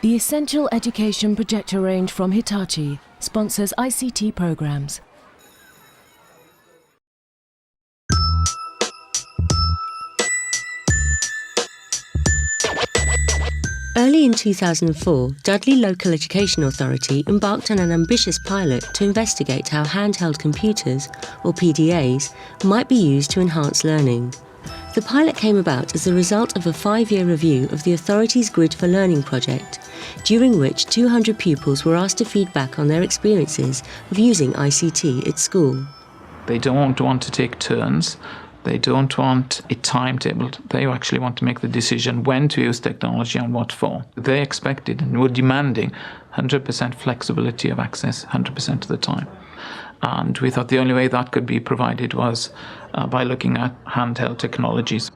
The Essential Education projector range from Hitachi sponsors ICT programs. Early in 2004, Dudley Local Education Authority embarked on an ambitious pilot to investigate how handheld computers, or PDAs, might be used to enhance learning. The pilot came about as a result of a 5-year review of the authority's Grid for Learning project, during which 200 pupils were asked to feed back on their experiences of using ICT at school. They don't want to take turns. They don't want it timetabled. They actually want to make the decision when to use technology and what for. They expected and were demanding 100% flexibility of access 100% of the time. And we thought the only way that could be provided was by looking at handheld technologies.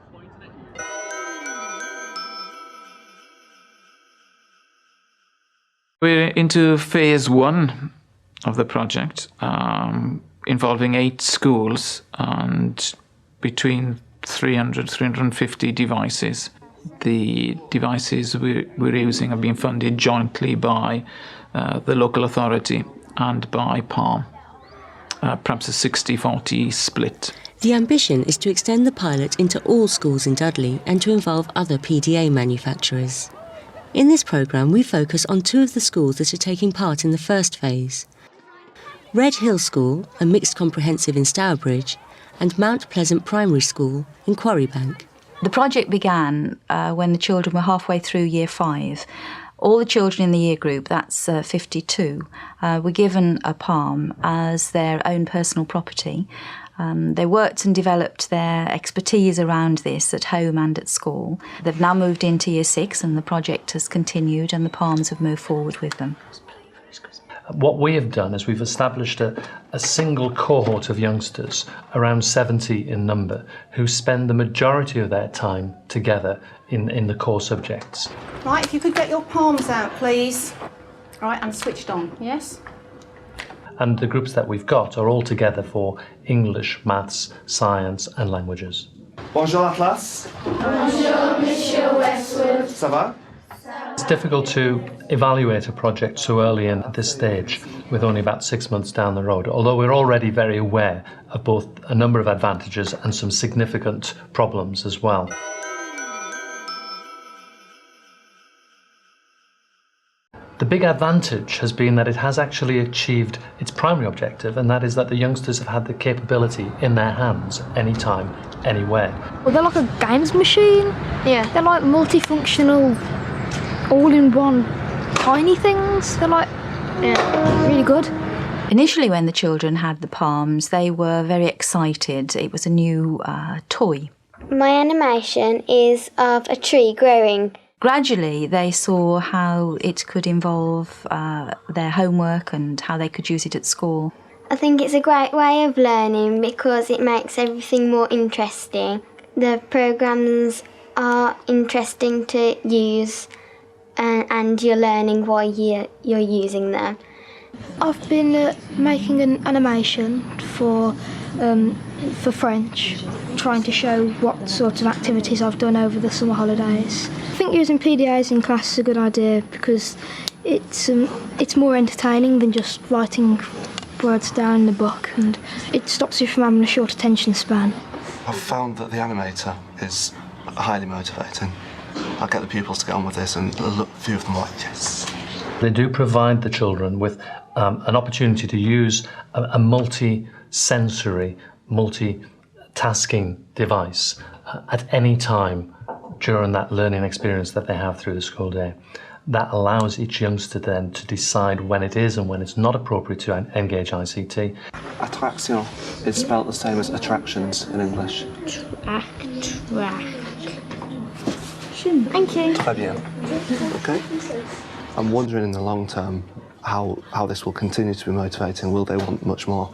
We're into phase 1 of the project, involving 8 schools and between 350 devices. The devices we're using have been funded jointly by the local authority and by Palm, perhaps a 60-40 split. The ambition is to extend the pilot into all schools in Dudley and to involve other PDA manufacturers. In this programme, we focus on 2 of the schools that are taking part in the first phase. Red Hill School, a mixed comprehensive in Stourbridge, and Mount Pleasant Primary School in Quarrybank. The project began when the children were halfway through Year 5. All the children in the year group, that's 52, were given a Palm as their own personal property. They worked and developed their expertise around this at home and at school. They've now moved into Year 6 and the project has continued and the Palms have moved forward with them. What we have done is we've established a single cohort of youngsters, around 70 in number, who spend the majority of their time together in the core subjects. Right, if you could get your palms out, please. All right, and switched on, yes? And the groups that we've got are all together for English, maths, science and languages. Bonjour la classe. Bonjour, Monsieur Westwood. Ça va? It's difficult to evaluate a project so early in at this stage, with only about 6 months down the road, although we're already very aware of both a number of advantages and some significant problems as well. The big advantage has been that it has actually achieved its primary objective, and that is that the youngsters have had the capability in their hands anytime, anywhere. Well, they're like a games machine. Yeah. They're like multifunctional, all-in-one tiny things. They're like, really good. Initially when the children had the Palms, they were very excited. It was a new toy. My animation is of a tree growing. Gradually they saw how it could involve their homework and how they could use it at school. I think it's a great way of learning because it makes everything more interesting. The programmes are interesting to use and you're learning why you're using them. I've been making an animation for French, trying to show what sort of activities I've done over the summer holidays. I think using PDAs in class is a good idea because it's more entertaining than just writing words down in the book, and it stops you from having a short attention span. I've found that the animator is highly motivating. I'll get the pupils to get on with this and a few of them are like, yes. They do provide the children with an opportunity to use a multi-sensory, multitasking device at any time during that learning experience that they have through the school day. That allows each youngster then to decide when it is and when it's not appropriate to engage ICT. Attraction is spelt the same as attractions in English. Thank you. Très bien. Okay. I'm wondering in the long term how this will continue to be motivating. Will they want much more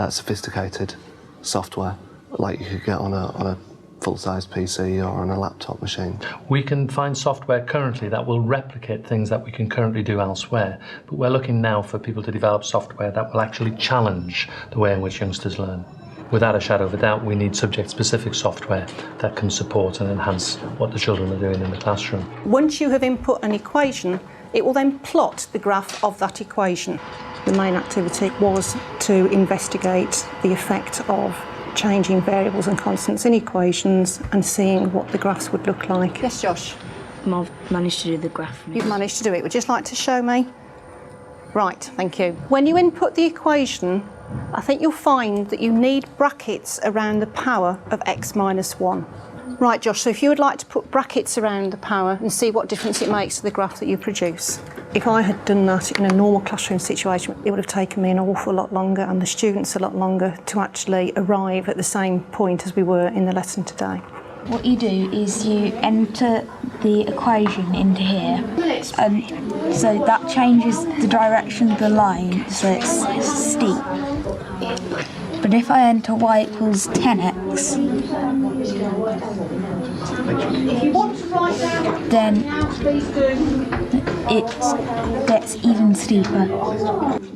sophisticated software like you could get on a full-size PC or on a laptop machine? We can find software currently that will replicate things that we can currently do elsewhere, but we're looking now for people to develop software that will actually challenge the way in which youngsters learn. without a shadow of a doubt, we need subject-specific software that can support and enhance what the children are doing in the classroom. Once you have input an equation, it will then plot the graph of that equation. The main activity was to investigate the effect of changing variables and constants in equations and seeing what the graphs would look like. Yes, Josh? I've managed to do the graph. You've managed to do it. Would you just like to show me? Right, thank you. When you input the equation, I think you'll find that you need brackets around the power of x minus 1. Right, Josh, so if you would like to put brackets around the power and see what difference it makes to the graph that you produce. If I had done that in a normal classroom situation, it would have taken me an awful lot longer and the students a lot longer to actually arrive at the same point as we were in the lesson today. What you do is you enter the equation into here, and so that changes the direction of the line, so it's steep. But if I enter y equals 10x, then it gets even steeper.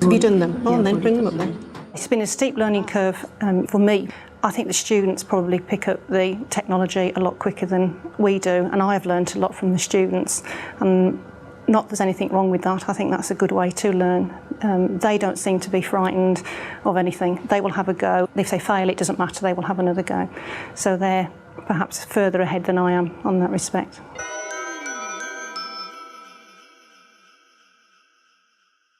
Have you done them? Oh, then bring them up then. It's been a steep learning curve for me. I think the students probably pick up the technology a lot quicker than we do, and I have learned a lot from the students. And not there's anything wrong with that. I think that's a good way to learn. They don't seem to be frightened of anything. They will have a go. If they fail, it doesn't matter. They will have another go. So they're perhaps further ahead than I am on that respect.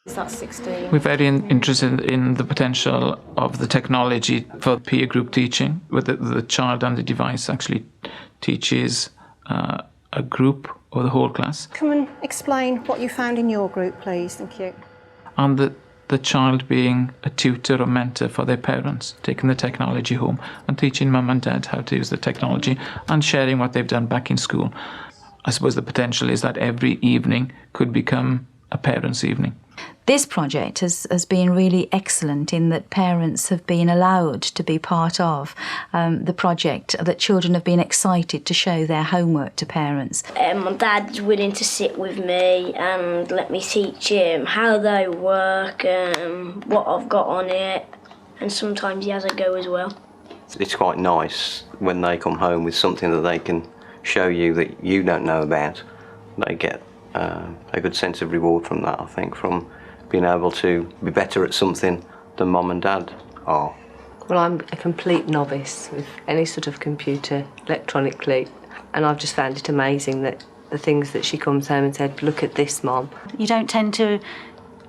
That's 16. We're very interested in the potential of the technology for peer group teaching, where the child and the device actually teaches a group or the whole class. Come and explain what you found in your group, please. Thank you. And the child being a tutor or mentor for their parents, taking the technology home and teaching mum and dad how to use the technology and sharing what they've done back in school. I suppose the potential is that every evening could become a parents' evening. This project has been really excellent in that parents have been allowed to be part of the project, that children have been excited to show their homework to parents. My dad's willing to sit with me and let me teach him how they work, what I've got on it, and sometimes he has a go as well. It's quite nice when they come home with something that they can show you that you don't know about. They get a good sense of reward from that, I think, from being able to be better at something than mum and dad are. Well, I'm a complete novice with any sort of computer electronically, and I've just found it amazing that the things that she comes home and said, look at this, Mum. You don't tend to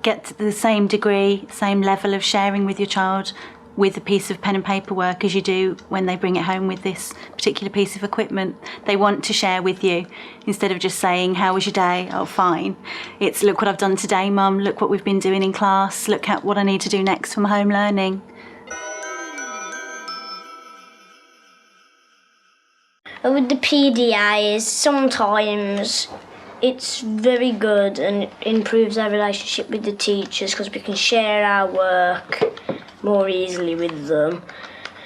get the same degree, same level of sharing with your child with a piece of pen and paper work as you do when they bring it home with this particular piece of equipment. They want to share with you instead of just saying, how was your day? Oh, fine. It's, look what I've done today, Mum. Look what we've been doing in class. Look at what I need to do next for my home learning. With the PDAs, sometimes it's very good and it improves our relationship with the teachers because we can share our work more easily with them,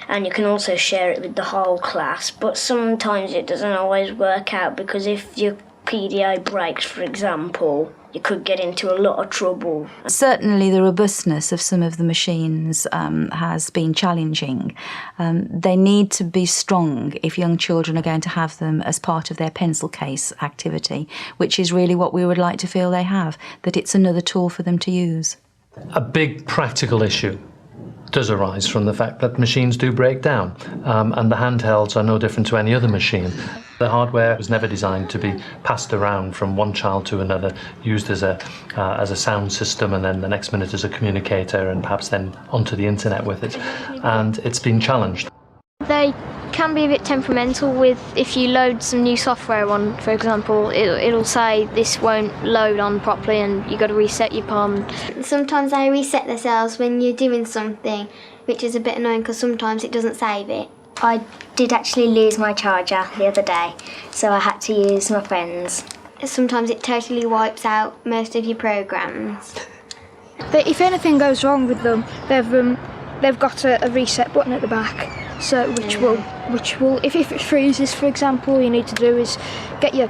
and you can also share it with the whole class. But sometimes it doesn't always work out because if your PDA breaks, for example, you could get into a lot of trouble. Certainly the robustness of some of the machines has been challenging. They need to be strong if young children are going to have them as part of their pencil case activity, which is really what we would like to feel they have, that it's another tool for them to use. A big practical issue does arise from the fact that machines do break down, and the handhelds are no different to any other machine. The hardware was never designed to be passed around from one child to another, used as a sound system, and then the next minute as a communicator, and perhaps then onto the internet with it. And it's been challenged. They can be a bit temperamental with, if you load some new software on, for example, it'll say this won't load on properly and you've got to reset your palm. Sometimes they reset themselves when you're doing something, which is a bit annoying because sometimes it doesn't save it. I did actually lose my charger the other day, so I had to use my friend's. Sometimes it totally wipes out most of your programs. If anything goes wrong with them, they've got a reset button at the back. So which will if it freezes, for example, all you need to do is get your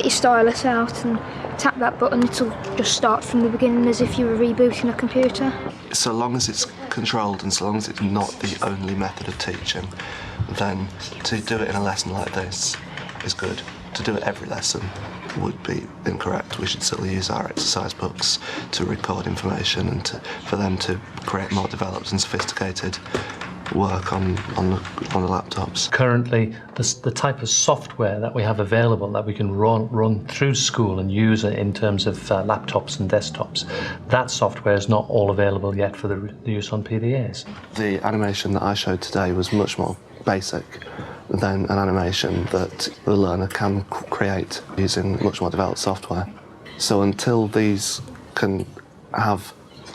stylus out and tap that button, it'll just start from the beginning as if you were rebooting a computer. So long as it's controlled and so long as it's not the only method of teaching, then to do it in a lesson like this is good. To do it every lesson would be incorrect. We should still use our exercise books to record information and for them to create more developed and sophisticated work on the laptops. Currently, the type of software that we have available that we can run through school and use in terms of laptops and desktops, that software is not all available yet for the use on PDAs. The animation that I showed today was much more basic than an animation that the learner can create using much more developed software. So until these can have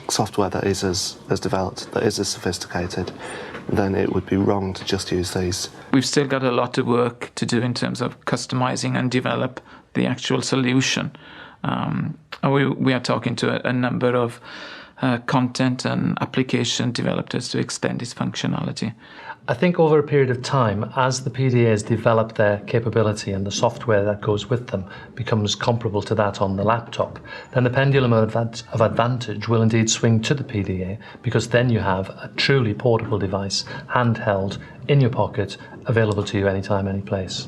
software that is as developed, that is as sophisticated, then it would be wrong to just use these. We've still got a lot of work to do in terms of customizing and develop the actual solution. We are talking to a number of content and application developers to extend its functionality. I think over a period of time, as the PDAs develop their capability and the software that goes with them becomes comparable to that on the laptop, then the pendulum of advantage will indeed swing to the PDA, because then you have a truly portable device, handheld, in your pocket, available to you anytime, any place.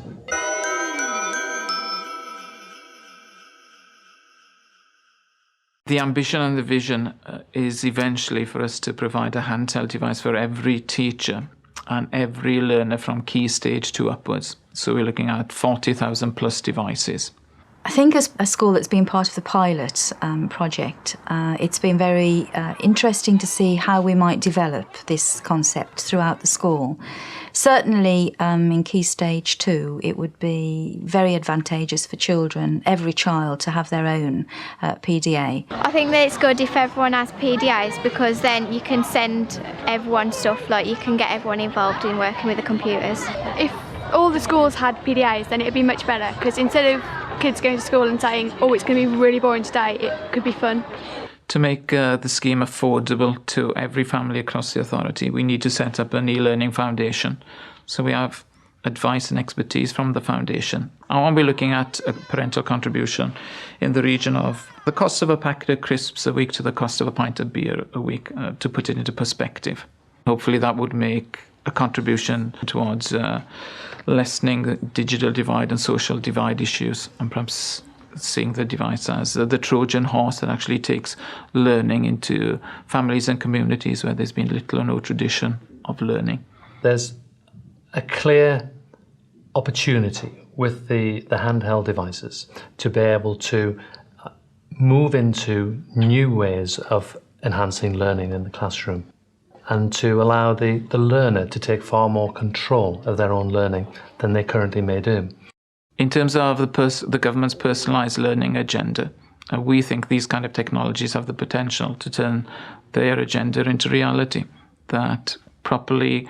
The ambition and the vision is eventually for us to provide a handheld device for every teacher and every learner from Key Stage 2 upwards. So we're looking at 40,000 plus devices. I think as a school that's been part of the pilot project, it's been very interesting to see how we might develop this concept throughout the school. Certainly in Key Stage 2, it would be very advantageous for children, every child, to have their own PDA. I think that it's good if everyone has PDAs, because then you can send everyone stuff, like you can get everyone involved in working with the computers. If all the schools had PDAs, then it would be much better, because instead of kids going to school and saying, oh, it's going to be really boring today, it could be fun. To make the scheme affordable to every family across the authority, we need to set up an e-learning foundation. So we have advice and expertise from the foundation. I won't be looking at a parental contribution in the region of the cost of a packet of crisps a week to the cost of a pint of beer a week, to put it into perspective. Hopefully that would make a contribution towards lessening the digital divide and social divide issues, and perhaps seeing the device as the Trojan horse that actually takes learning into families and communities where there's been little or no tradition of learning. There's a clear opportunity with the handheld devices to be able to move into new ways of enhancing learning in the classroom, and to allow the learner to take far more control of their own learning than they currently may do. In terms of the government's personalised learning agenda, we think these kind of technologies have the potential to turn their agenda into reality, that a properly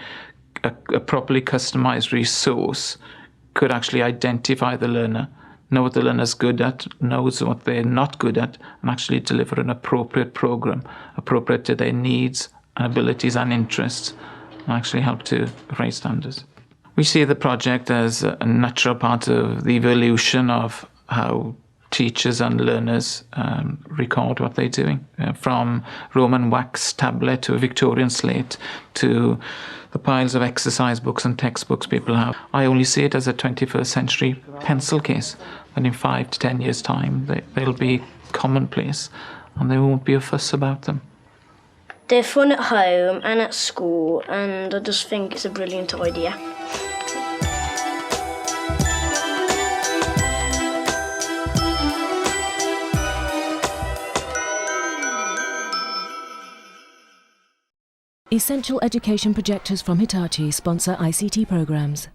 customised resource could actually identify the learner, know what the learner's good at, knows what they're not good at, and actually deliver an appropriate programme, appropriate to their needs and abilities and interests, and actually help to raise standards. We see the project as a natural part of the evolution of how teachers and learners record what they're doing, from Roman wax tablet to a Victorian slate to the piles of exercise books and textbooks people have. I only see it as a 21st century pencil case, and in 5 to 10 years' time they'll be commonplace and there won't be a fuss about them. They're fun at home and at school, and I just think it's a brilliant idea. Essential education projectors from Hitachi sponsor ICT programs.